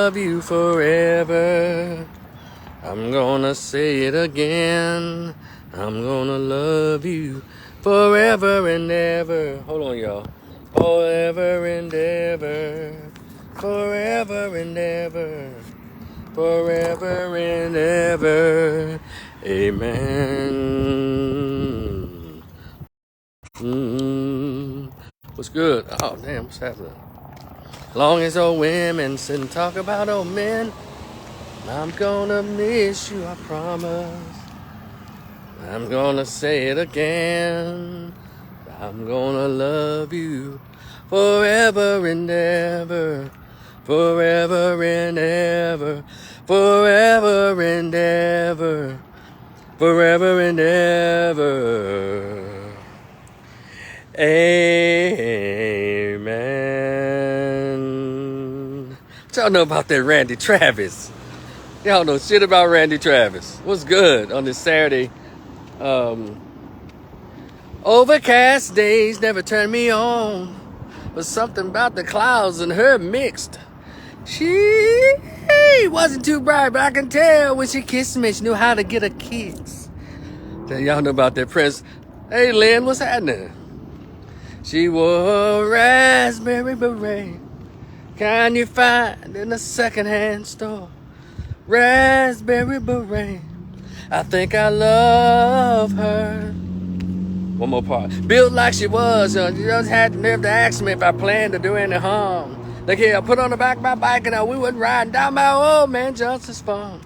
love you forever. I'm gonna say it again. I'm gonna love you forever and ever. Hold on, y'all. Forever and ever. Forever and ever. Forever and ever. Amen. What's good? Oh, damn, what's happening? Long as old women sit and talk about old men, I'm gonna miss you, I promise. I'm gonna say it again. I'm gonna love you forever and ever. Forever and ever. Forever and ever. Forever and ever. Amen. What y'all know about that Randy Travis? Y'all know shit about Randy Travis. What's good on this Saturday? Overcast days never turn me on. But something about the clouds and her mixed. She wasn't too bright, but I can tell when she kissed me, she knew how to get a kiss. Y'all know about that Prince. Hey, Lynn, what's happening? She wore a raspberry beret, kind you find in a secondhand store. Raspberry beret, I think I love her. One more part. Built like she was, you just had the nerve to ask me if I planned to do any harm. Look here, I put on the back of my bike and we went riding down my old man Johnson's farm.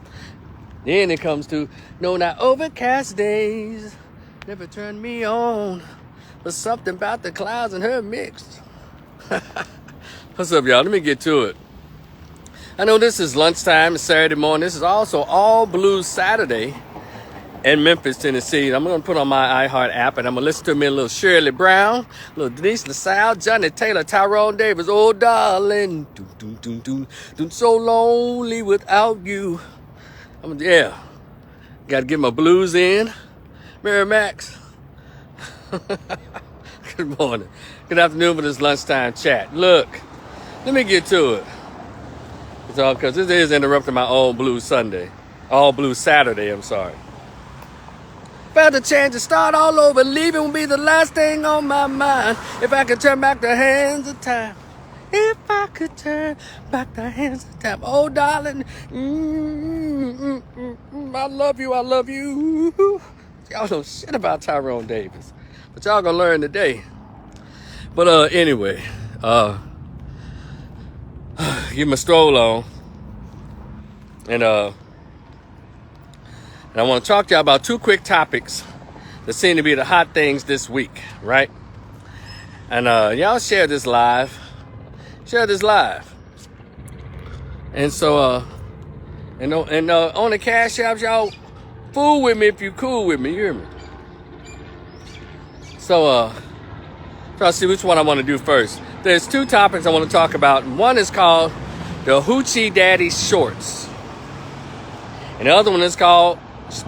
Then it comes to, no, not overcast days never turned me on. But something about the clouds and her mixed. What's up, y'all? Let me get to it. I know this is lunchtime, it's Saturday morning. This is also All Blues Saturday in Memphis, Tennessee. I'm going to put on my iHeart app and I'm going to listen to me a little Shirley Brown, a little Denise LaSalle, Johnny Taylor, Tyrone Davis. Oh, darling, so lonely without you. Yeah, got to get my blues in. Mary Max. Good morning. Good afternoon for this lunchtime chat. Look, let me get to it. It's all because this is interrupting my All Blues Sunday. All Blues Saturday, I'm sorry. About to change and start all over. Leaving will be the last thing on my mind. If I could turn back the hands of time. If I could turn back the hands of time. Oh, darling. I love you. I love you. Y'all know shit about Tyrone Davis. But y'all gonna learn today. But anyway. Get my stroll on. And I want to talk to y'all about two quick topics that seem to be the hot things this week, right? And y'all share this live. Share this live. And so and on the Cash Apps, y'all fool with me if you cool with me, you hear me? So try to see which one I want to do first. There's two topics I want to talk about. One is called the Hoochie Daddy Shorts. And the other one is called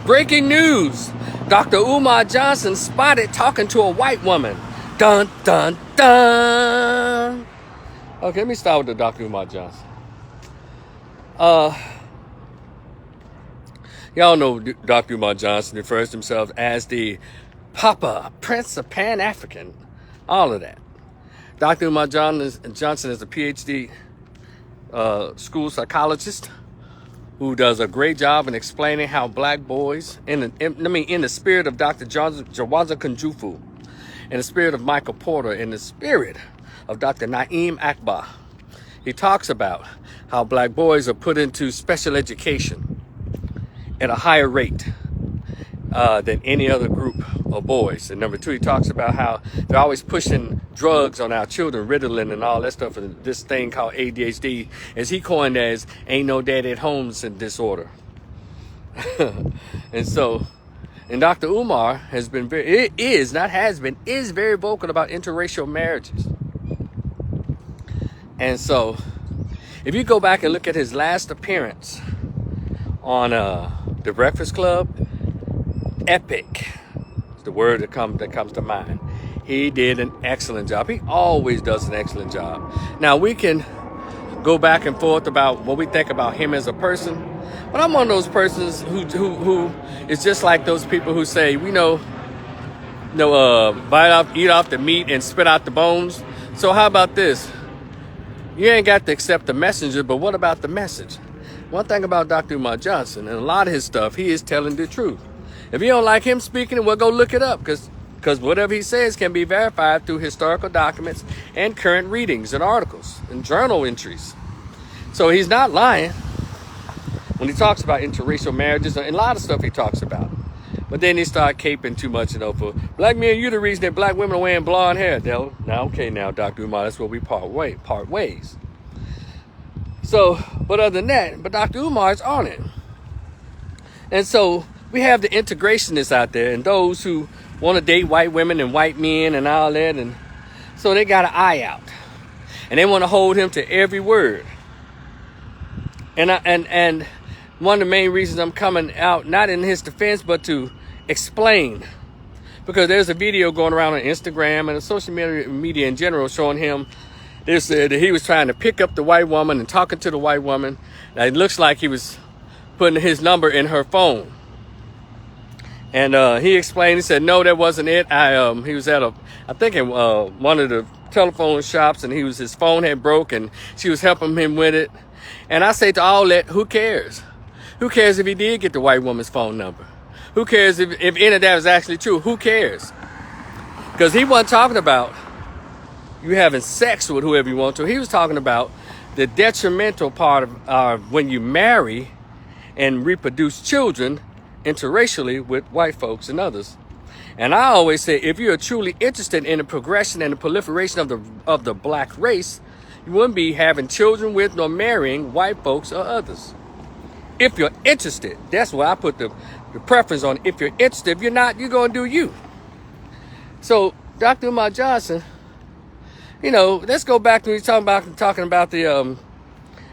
Breaking News. Dr. Umar Johnson spotted talking to a white woman. Dun, dun, dun. Okay, let me start with the Dr. Umar Johnson. Y'all know Dr. Umar Johnson refers to himself as the Papa, Prince of Pan-African. All of that. Dr. Umar Johnson is a PhD school psychologist who does a great job in explaining how black boys, in the spirit of Dr. Jawaza Kunjufu, in the spirit of Michael Porter, in the spirit of Dr. Naeem Akbar, he talks about how black boys are put into special education at a higher rate than any other group of boys. And number two, he talks about how they're always pushing drugs on our children, Ritalin and all that stuff, and this thing called ADHD, as he coined as ain't no daddy at home's in disorder. And Dr. Umar is very vocal about interracial marriages. And so if you go back and look at his last appearance on The Breakfast Club, epic is the word that comes to mind. He did an excellent job. He always does an excellent job. Now we can go back and forth about what we think about him as a person. But I'm one of those persons who is just like those people who say, eat off the meat and spit out the bones. So how about this? You ain't got to accept the messenger, but what about the message? One thing about Dr. Umar Johnson and a lot of his stuff, he is telling the truth. If you don't like him speaking, well, go look it up, because whatever he says can be verified through historical documents and current readings and articles and journal entries. So he's not lying when he talks about interracial marriages and a lot of stuff he talks about. But then he started caping too much, for black men, you're the reason that black women are wearing blonde hair. Now, okay, Dr. Umar, that's where we part ways. So, but other than that, but Dr. Umar's on it. And so we have the integrationists out there and those who want to date white women and white men and all that. And so they got an eye out. And they want to hold him to every word. And one of the main reasons I'm coming out, not in his defense, but to explain, because there's a video going around on Instagram and social media in general showing him that he was trying to pick up the white woman and talking to the white woman. Now, it looks like he was putting his number in her phone. And he explained, he said, no, that wasn't it. He was at one of the telephone shops, and his phone had broke and she was helping him with it. And I say to all that, who cares? Who cares if he did get the white woman's phone number? Who cares if any of that was actually true? Who cares? Because he wasn't talking about you having sex with whoever you want to. He was talking about the detrimental part of when you marry and reproduce children interracially with white folks and others. And I always say, if you're truly interested in the progression and the proliferation of the black race, you wouldn't be having children with nor marrying white folks or others. If you're interested, that's why I put the preference on. If you're interested, if you're not, you're going to do you. So Dr. Umar Johnson, let's go back to when he's talking about the,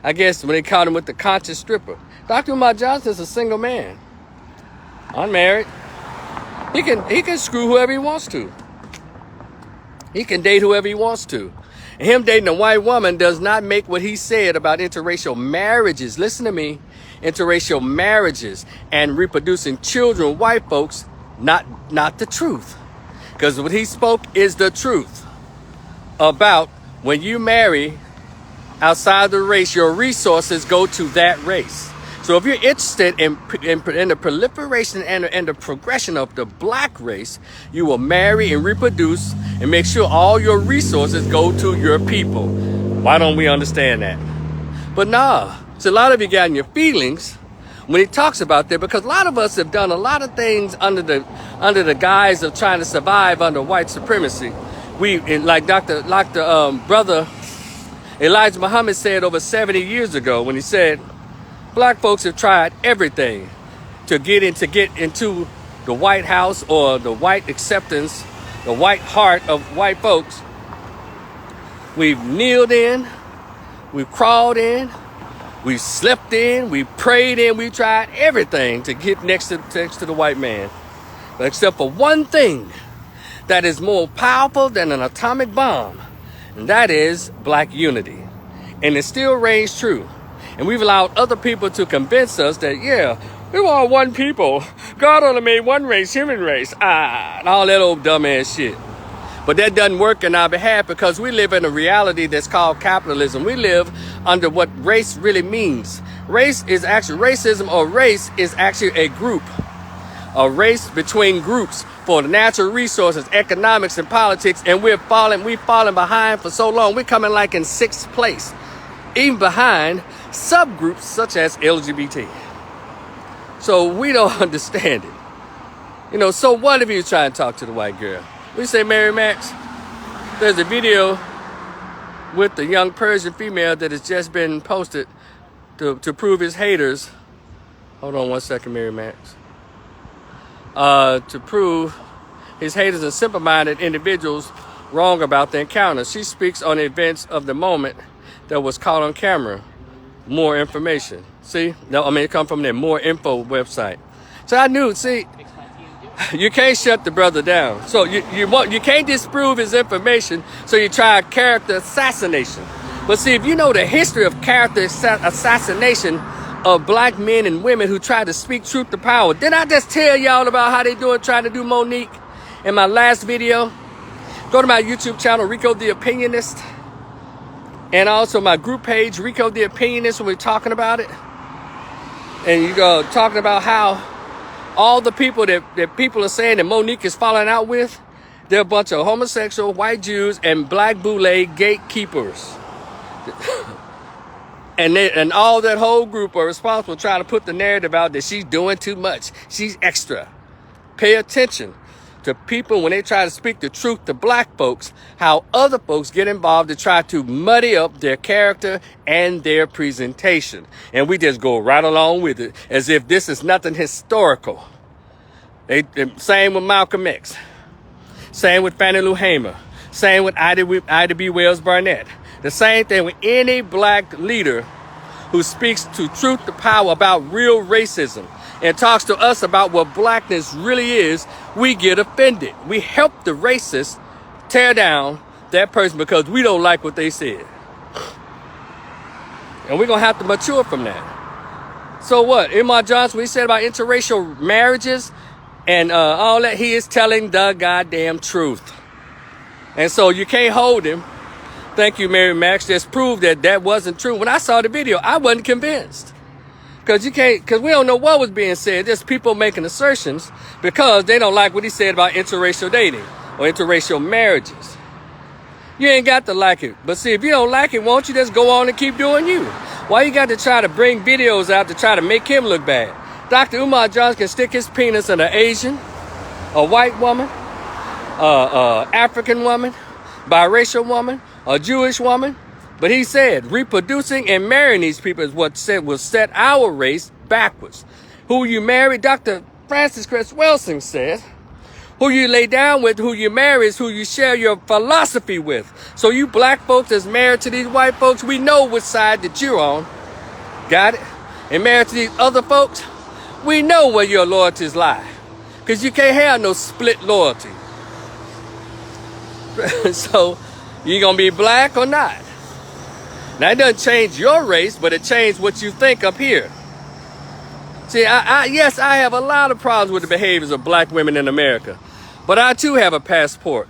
I guess when they caught him with the conscious stripper. Dr. Umar Johnson is a single man, unmarried. He can screw whoever he wants to. He can date whoever he wants to. And him dating a white woman does not make what he said about interracial marriages. Listen to me. Interracial marriages and reproducing children, white folks, not the truth. Because what he spoke is the truth about when you marry outside the race, your resources go to that race. So if you're interested in the proliferation and the progression of the black race, you will marry and reproduce and make sure all your resources go to your people. Why don't we understand that? But nah. So a lot of you got in your feelings when he talks about that, because a lot of us have done a lot of things under the guise of trying to survive under white supremacy. Like brother Elijah Muhammad said over 70 years ago, when he said, black folks have tried everything to get into the White House or the white acceptance, the white heart of white folks. We've kneeled in, we've crawled in, we slept in, we prayed in, we tried everything to get next to the white man. But except for one thing that is more powerful than an atomic bomb, and that is black unity. And it still reigns true. And we've allowed other people to convince us that, yeah, we are one people. God only made one race, human race. And all that old dumbass shit. But that doesn't work in our behalf, because we live in a reality that's called capitalism. We live under what race really means. Racism or race is actually a group. A race between groups for the natural resources, economics, and politics. And we've fallen behind for so long. We're coming like in 6th place, even behind subgroups such as LGBT. So we don't understand it. So what if you try and talk to the white girl? We say, Mary Max, there's a video with the young Persian female that has just been posted to prove his haters. Hold on one second, Mary Max. To prove his haters and simple-minded individuals wrong about the encounter. She speaks on the events of the moment that was caught on camera. More information. See? No, it come from their More Info website. So I knew, you can't shut the brother down. So you can't disprove his information, so you try character assassination. But see, if you know the history of character assassination of black men and women who try to speak truth to power, didn't I just tell y'all about how they trying to do Monique in my last video? Go to my YouTube channel, Rico the Opinionist, and also my group page, Rico the Opinionist, when we're talking about it. And you go talking about how all the people that people are saying that Monique is falling out with, they're a bunch of homosexual, white Jews, and black boule gatekeepers. And all that whole group are responsible for trying to put the narrative out that she's doing too much. She's extra. Pay attention to people when they try to speak the truth to black folks, how other folks get involved to try to muddy up their character and their presentation. And we just go right along with it as if this is nothing historical. Same with Malcolm X. Same with Fannie Lou Hamer. Same with Ida B. Wells Barnett. The same thing with any black leader who speaks to truth to power about real racism and talks to us about what blackness really is. We get offended. We help the racist tear down that person because we don't like what they said. And we're going to have to mature from that. So what? Umar Johnson, what he said about interracial marriages and all that, he is telling the goddamn truth. And so you can't hold him. Thank you, Mary Max. Just proved that wasn't true. When I saw the video, I wasn't convinced. Because we don't know what was being said. Just people making assertions because they don't like what he said about interracial dating or interracial marriages. You ain't got to like it. But see, if you don't like it, won't you just go on and keep doing you? Why you got to try to bring videos out to try to make him look bad? Dr. Umar Johnson can stick his penis in an Asian, a white woman, African woman, biracial woman, a Jewish woman. But he said reproducing and marrying these people is what will set our race backwards. Who you marry, Dr. Francis Cress Welsing said, who you lay down with, who you marry is who you share your philosophy with. So you black folks that's married to these white folks, we know which side that you're on. Got it? And married to these other folks, we know where your loyalties lie. Because you can't have no split loyalty. So you going to be black or not? Now, it doesn't change your race, but it changed what you think up here. See, yes, I have a lot of problems with the behaviors of black women in America. But I, too, have a passport.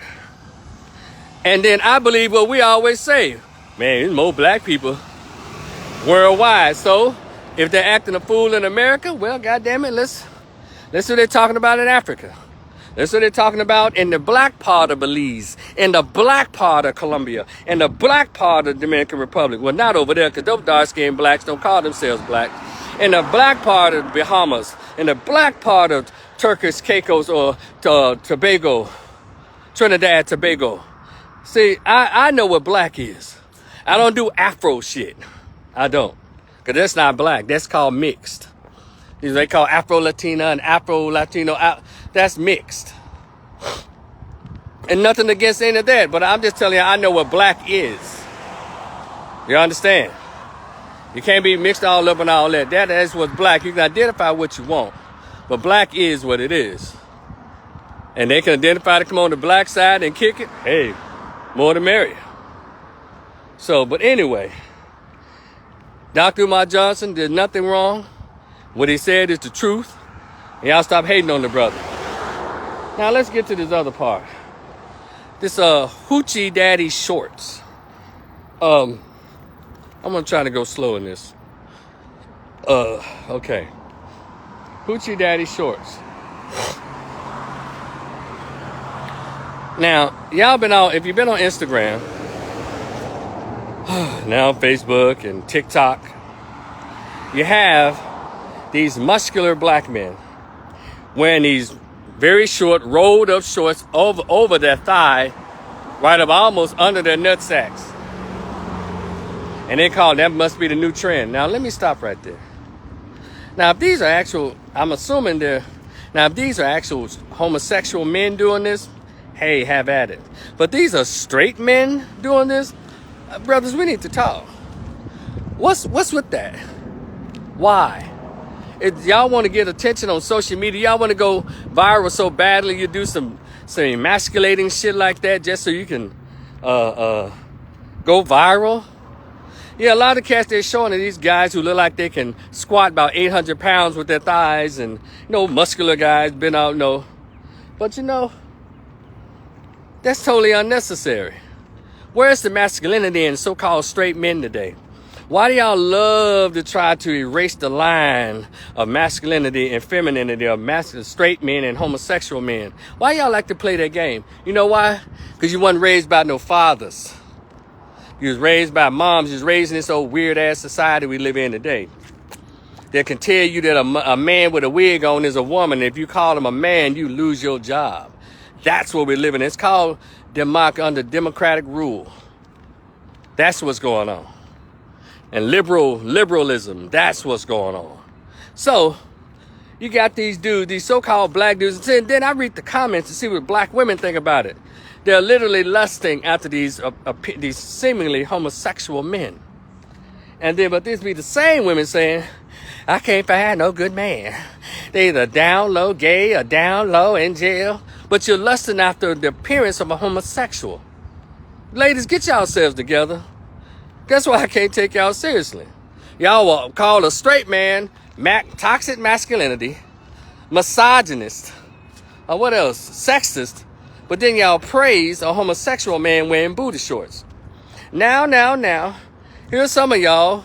And then I believe what we always say. Man, there's more black people worldwide. So if they're acting a fool in America, well, goddamn it, let's see what they're talking about in Africa. That's what they're talking about in the black part of Belize, in the black part of Colombia, in the black part of the Dominican Republic. Well, not over there, because those dark-skinned blacks don't call themselves black. In the black part of the Bahamas, in the black part of Turkish Caicos or Tobago, Trinidad, Tobago. See, I know what black is. I don't do Afro shit. I don't. Because that's not black. That's called mixed. They call Afro-Latina and Afro-Latino. That's mixed. And nothing against any of that. But I'm just telling you, I know what black is. You understand? You can't be mixed all up and all that. That is what's black. You can identify what you want. But black is what it is. And they can identify to come on the black side and kick it. Hey, more the merrier. So, but anyway, Dr. Umar Johnson did nothing wrong. What he said is the truth. And y'all stop hating on the brother. Now let's get to this other part. This Hoochie Daddy Shorts. I'm gonna try to go slow in this. Okay. Hoochie Daddy Shorts. Now, y'all been on, if you've been on Instagram, now Facebook and TikTok, you have these muscular black men wearing these very short, rolled up shorts over their thigh, right up almost under their nut sacks. And they call that must be the new trend. Now, let me stop right there. Now, if these are actual, I'm assuming if these are actual homosexual men doing this, hey, have at it. But these are straight men doing this, brothers, we need to talk. What's with that? Why? If y'all want to get attention on social media, y'all want to go viral so badly, you do some emasculating shit like that just so you can go viral. Yeah, a lot of cats they're showing are these guys who look like they can squat about 800 pounds with their thighs, and muscular guys been out, But that's totally unnecessary. Where's the masculinity in so-called straight men today? Why do y'all love to try to erase the line of masculinity and femininity of straight men and homosexual men? Why y'all like to play that game? You know why? Because you wasn't raised by no fathers. You was raised by moms. You was raised in this old weird-ass society we live in today. They can tell you that a man with a wig on is a woman. If you call him a man, you lose your job. That's what we're living in. It's called under democratic rule. That's what's going on. And liberalism, that's what's going on. So, you got these dudes, these so-called black dudes, and then I read the comments to see what black women think about it. They're literally lusting after these seemingly homosexual men. And then, but this be the same women saying, I can't find no good man. They either down low gay or down low in jail. But you're lusting after the appearance of a homosexual. Ladies, get yourselves together. That's why I can't take y'all seriously. Y'all will call a straight man toxic masculinity, misogynist, or what else? Sexist. But then y'all praise a homosexual man wearing booty shorts. Now, here's some of y'all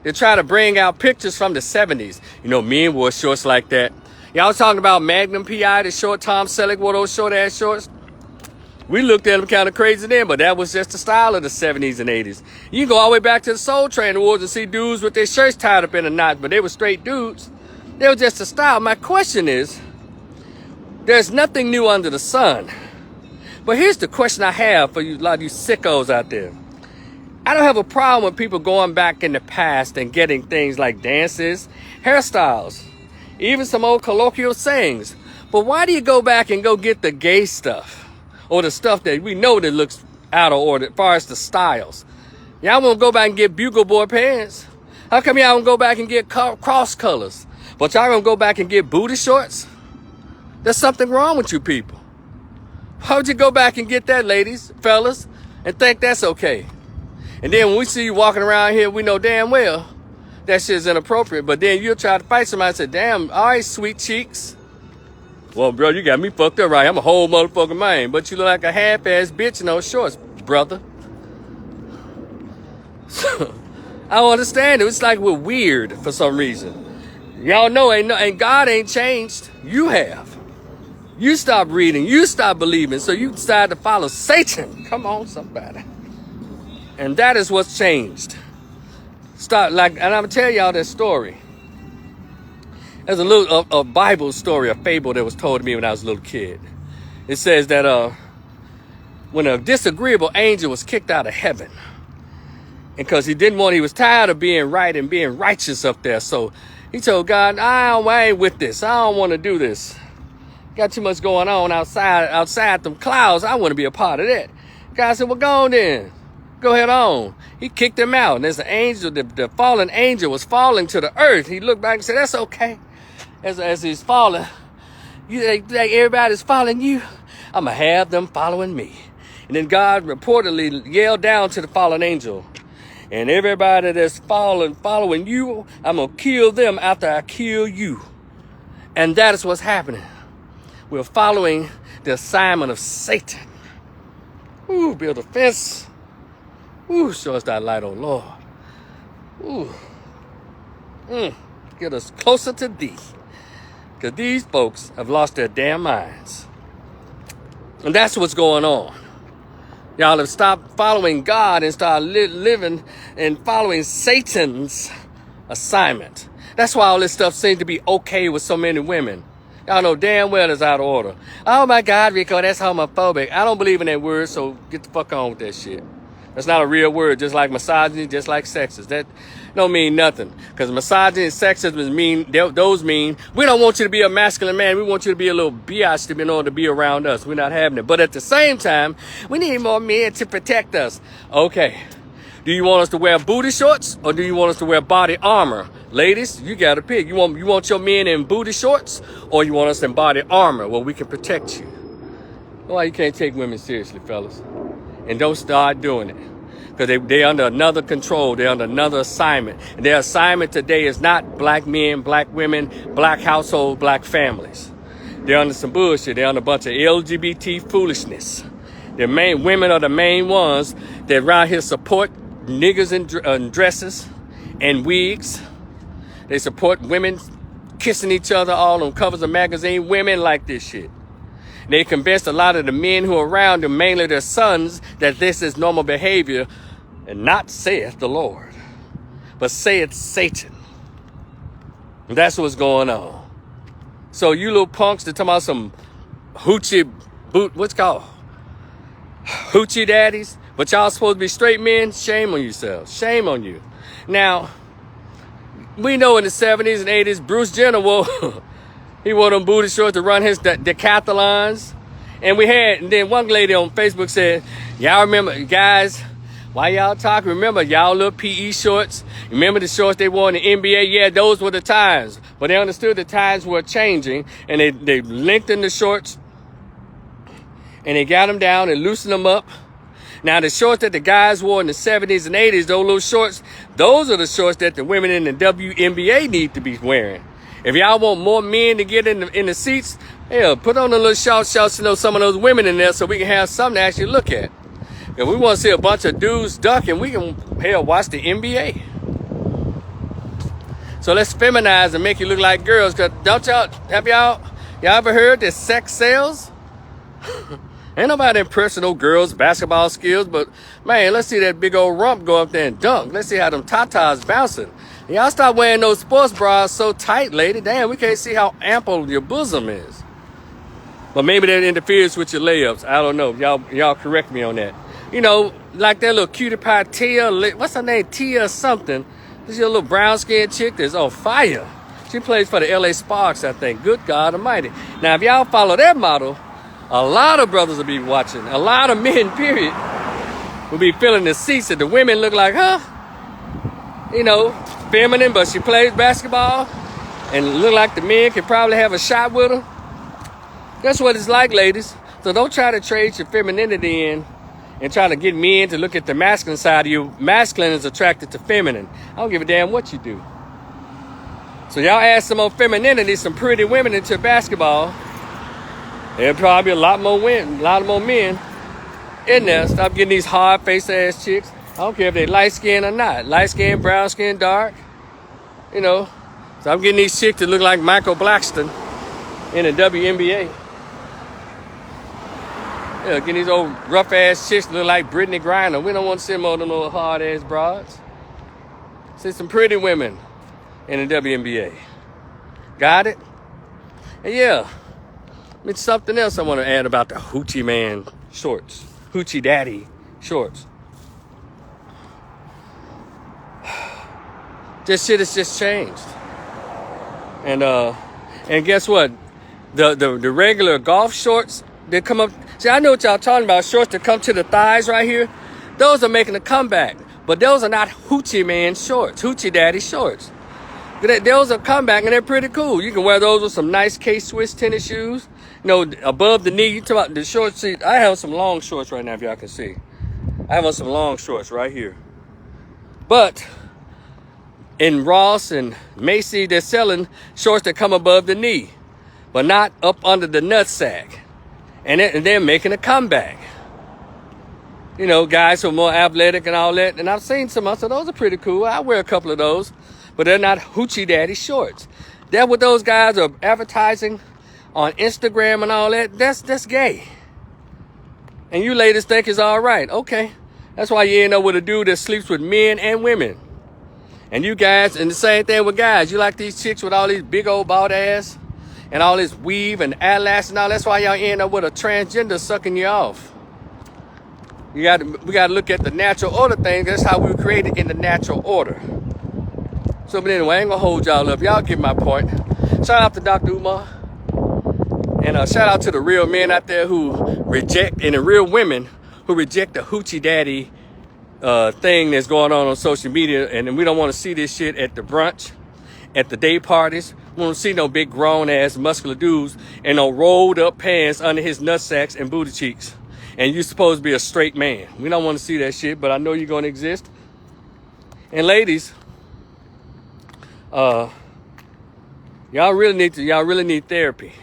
that try to bring out pictures from the 70s. Men wore shorts like that. Y'all talking about Magnum P.I., the short Tom Selleck wore those short-ass shorts? We looked at them kind of crazy then, but that was just the style of the 70s and 80s. You can go all the way back to the Soul Train Awards and see dudes with their shirts tied up in a knot, but they were straight dudes. They were just a style. My question is, there's nothing new under the sun. But here's the question I have for you, a lot of you sickos out there. I don't have a problem with people going back in the past and getting things like dances, hairstyles, even some old colloquial sayings. But why do you go back and go get the gay stuff? Or the stuff that we know that looks out of order as far as the styles? Y'all want to go back and get bugle boy pants? How come y'all don't go back and get cross colors? But y'all gonna go back and get booty shorts? There's something wrong with you people. Why would you go back and get that, ladies, fellas, and think that's okay? And then when we see you walking around here, we know damn well that shit's inappropriate. But then you'll try to fight somebody and say, damn, all right, sweet cheeks. Well, bro, you got me fucked up right. I'm a whole motherfucking man. But you look like a half-ass bitch in those shorts, brother. I don't understand it. It's like we're weird for some reason. Y'all know and God ain't changed. You have. You stopped reading. You stopped believing. So you decided to follow Satan. Come on, somebody. And that is what's changed. And I'm going to tell y'all this story. There's a Bible story, a fable that was told to me when I was a little kid. It says that when a disagreeable angel was kicked out of heaven, and because he was tired of being right and being righteous up there, so he told God, I ain't with this. I don't want to do this. Got too much going on outside them clouds. I want to be a part of that. God said, well, go on then. Go ahead on. He kicked him out. And as the angel, the fallen angel was falling to the earth, he looked back and said, that's okay. As he's falling, you think everybody's following you? I'm going to have them following me. And then God reportedly yelled down to the fallen angel, and everybody that's following you, I'm going to kill them after I kill you. And that is what's happening. We're following the assignment of Satan. Ooh, build a fence. Ooh, show us that light, oh Lord. Ooh. Get us closer to thee. Because these folks have lost their damn minds. And that's what's going on. Y'all have stopped following God and started living and following Satan's assignment. That's why all this stuff seems to be okay with so many women. Y'all know damn well it's out of order. Oh my God, Rico, that's homophobic. I don't believe in that word, so get the fuck on with that shit. That's not a real word, just like misogyny, just like sexist. That don't mean nothing. Because misogyny and sexism mean, we don't want you to be a masculine man. We want you to be a little biatch in order to be around us. We're not having it. But at the same time, we need more men to protect us. Okay. Do you want us to wear booty shorts or do you want us to wear body armor? Ladies, you got to pick. You want your men in booty shorts or you want us in body armor where we can protect you? Why you can't take women seriously, fellas? And don't start doing it. because they under another control. They're under another assignment. And their assignment today is not black men, black women, black households, black families. They're under some bullshit. They're under a bunch of LGBT foolishness. The main women are the main ones that around here support niggas in dresses and wigs. They support women kissing each other all on covers of magazine. Women like this shit. They convinced a lot of the men who are around them, mainly their sons, that this is normal behavior, and not saith the Lord, but saith Satan. And that's what's going on. So you little punks that talking about some hoochie what's called hoochie daddies, but y'all supposed to be straight men. Shame on yourselves. Shame on you. Now, we know in the 70s and 80s, Bruce Jenner he wore them booty shorts to run his decathlons. And then one lady on Facebook said, y'all remember, guys, why y'all talking? Remember y'all little PE shorts? Remember the shorts they wore in the NBA? Yeah, those were the times. But they understood the times were changing, and they lengthened the shorts, and they got them down and loosened them up. Now, the shorts that the guys wore in the 70s and 80s, those little shorts, those are the shorts that the women in the WNBA need to be wearing. If y'all want more men to get in the seats, hell, put on a little shorts to know some of those women in there so we can have something to actually look at. If we want to see a bunch of dudes ducking, we can, hell, watch the NBA. So let's feminize and make you look like girls, because y'all ever heard that sex sells? Ain't nobody impressing no girls' basketball skills, but man, let's see that big old rump go up there and dunk. Let's see how them tatas bouncing. Y'all stop wearing those sports bras so tight, lady. Damn, we can't see how ample your bosom is. But maybe that interferes with your layups. I don't know. Y'all correct me on that. You know, like that little cutie pie Tia, what's her name? Tia something. This your little brown skinned chick that's on fire. She plays for the LA Sparks, I think. Good God Almighty. Now, if y'all follow that model, a lot of brothers will be watching. A lot of men, period, will be filling the seats that the women look like, huh? You know, feminine, but she plays basketball and look like the men could probably have a shot with her. That's what it's like, ladies. So don't try to trade your femininity in and try to get men to look at the masculine side of you. Masculine is attracted to feminine. I don't give a damn what you do. So y'all add some more femininity, some pretty women into basketball. There'll probably be a lot more men in there. Stop getting these hard-faced ass chicks. I don't care if they light-skinned or not. Light-skinned, brown-skinned, dark. You know. So I'm getting these chicks that look like Michael Blackston in the WNBA. Yeah, getting these old rough-ass chicks that look like Brittany Griner. We don't want to see more of them little hard-ass broads. See some pretty women in the WNBA. Got it? And yeah. It's something else I want to add about the hoochie man shorts. Hoochie daddy shorts. This shit has just changed. And guess what? The regular golf shorts that come up. See, I know what y'all talking about. Shorts that come to the thighs right here. Those are making a comeback. But those are not hoochie man shorts. Hoochie daddy shorts. Those are comeback and they're pretty cool. You can wear those with some nice K-Swiss tennis shoes. You know, above the knee. You talk about the shorts. See, I have some long shorts right now, if y'all can see. I have on some long shorts right here. But in Ross and Macy, they're selling shorts that come above the knee, but not up under the nutsack. And they're making a comeback. You know, guys who are more athletic and all that. And I've seen some. I said, those are pretty cool. I wear a couple of those. But they're not hoochie daddy shorts. That's what those guys are advertising on Instagram and all that. That's gay. And you ladies think it's all right. Okay. That's why you end up with a dude that sleeps with men and women. And you guys, and the same thing with guys. You like these chicks with all these big old bald ass and all this weave and eyelash and all. That's why y'all end up with a transgender sucking you off. We got to look at the natural order thing. That's how we were created in the natural order. So, but anyway, I ain't gonna hold y'all up. Y'all get my point. Shout out to Dr. Umar. And shout out to the real men out there who reject, and the real women who reject the hoochie daddy thing that's going on social media. And we don't want to see this shit at the brunch, at the day parties. We don't see no big grown ass muscular dudes and no rolled up pants under his nutsacks and booty cheeks. And you're supposed to be a straight man. We don't want to see that shit, but I know you're going to exist. And ladies, y'all really need therapy.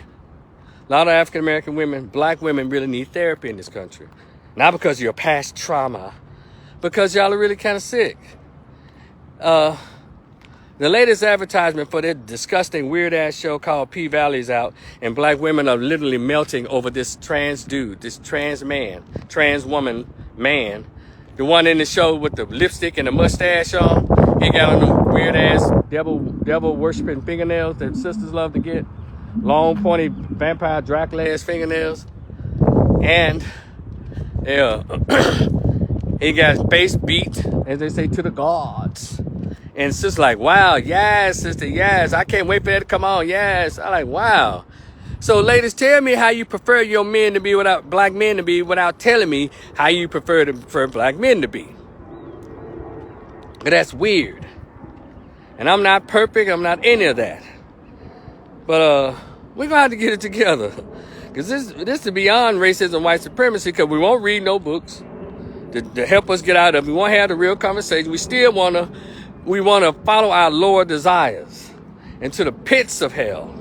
A lot of African American women, black women really need therapy in this country. Not because of your past trauma, because y'all are really kind of sick. The latest advertisement for that disgusting weird-ass show called P-Valley's out, and black women are literally melting over this trans dude, this trans man, trans woman man. The one in the show with the lipstick and the mustache on. He got on them weird-ass devil-worshipping fingernails that sisters love to get. Long, pointy, vampire Dracula-ass fingernails. And he got face beat, as they say, to the gods. And it's just like, wow, yes, sister, yes. I can't wait for that to come on, yes. I'm like, wow. So, ladies, tell me how you prefer your men to be without black men to be without telling me how you prefer black men to be. But that's weird. And I'm not perfect. I'm not any of that. But we're going to have to get it together. Because this is beyond racism, white supremacy, because we won't read no books to help us get out of it. We won't have the real conversation. We still want to follow our lower desires into the pits of hell.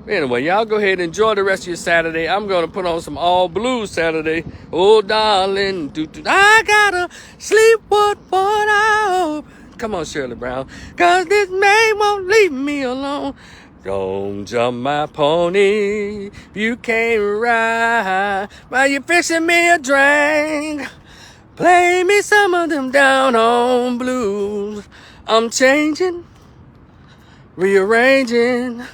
Anyway, y'all go ahead and enjoy the rest of your Saturday. I'm going to put on some all blues Saturday. Oh, darling, I gotta sleep with one eye open. Come on, Shirley Brown. Cause this man won't leave me alone. Don't jump my pony. You can't ride while you're fixing me a drink. Play me some of them down home blues. I'm changing, rearranging,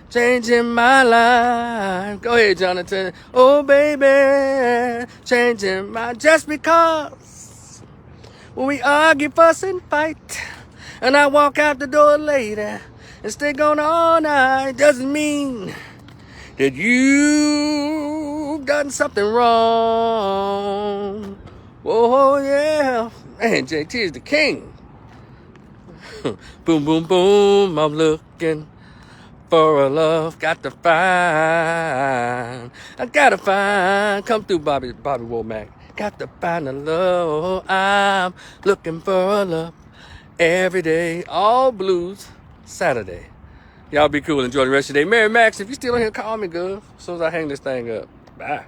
changing my life. Go ahead, Jonathan. Oh, baby, changing my... Just because when we argue, fuss, and fight, and I walk out the door later and stay gone all night, doesn't mean that you've done something wrong. Oh, yeah. Man, JT is the king. Boom, boom, boom. I'm looking for a love. Got to find. I gotta find. Come through, Bobby Womack. Got to find a love. I'm looking for a love every day. All blues Saturday. Y'all be cool. Enjoy the rest of the day. Mary Max, if you still in here, call me, girl. As soon as I hang this thing up. Bye.